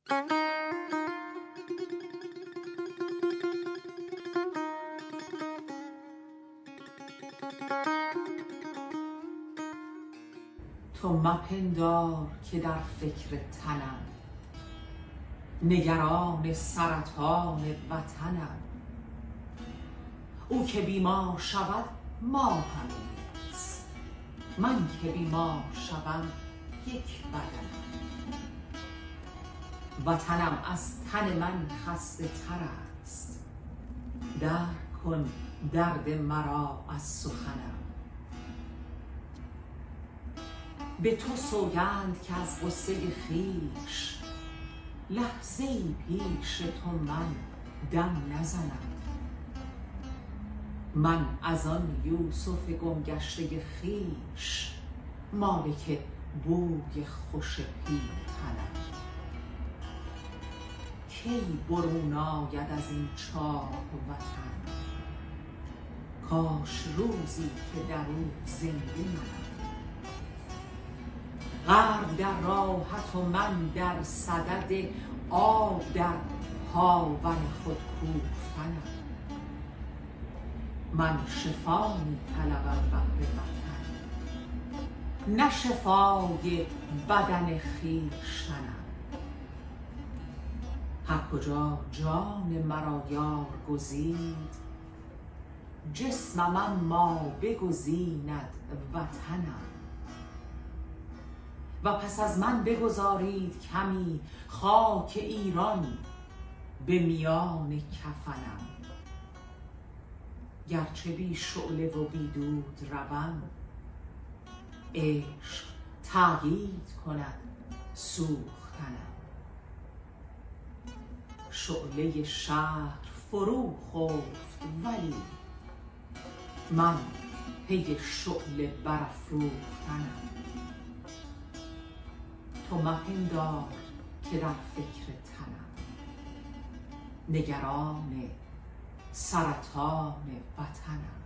تو مپندار که در فکر تنم، نگران سرطان وطنم. او که بیمار شود ما همه نیز، من که بیمار شوم یک بدنم. وطنم از تن من خسته تر است، درک کن درد مرا از سخنم. به تو سوگند که از غصه خویش، لحظه ای پیش تو من دم نزنم. من از آن یوسف گم گشته خویش، مالک بوی خوش پیرهنم. کی برون آید از این چاه وطن، کاش روزی که در او زنده منم. غرق در راحت و من در صدد آب در هاون خود کوفتنم. من شفا می طلبم بهر وطن، نه شفای بدن خویشتنم. هر کجا جان مرا یار گزید، جسمم اما بگزیند وطنم. و پس از من بگذارید کمی خاک ایران به میان کفنم. گرچه بی شعله و بی دود روم، عشق تأیید کند سوختنم. شعله شهر فرو خفت ولی من پی شعله برافروختنم. تو مپندار که در فکر تنم، نگران سرطان وطنم.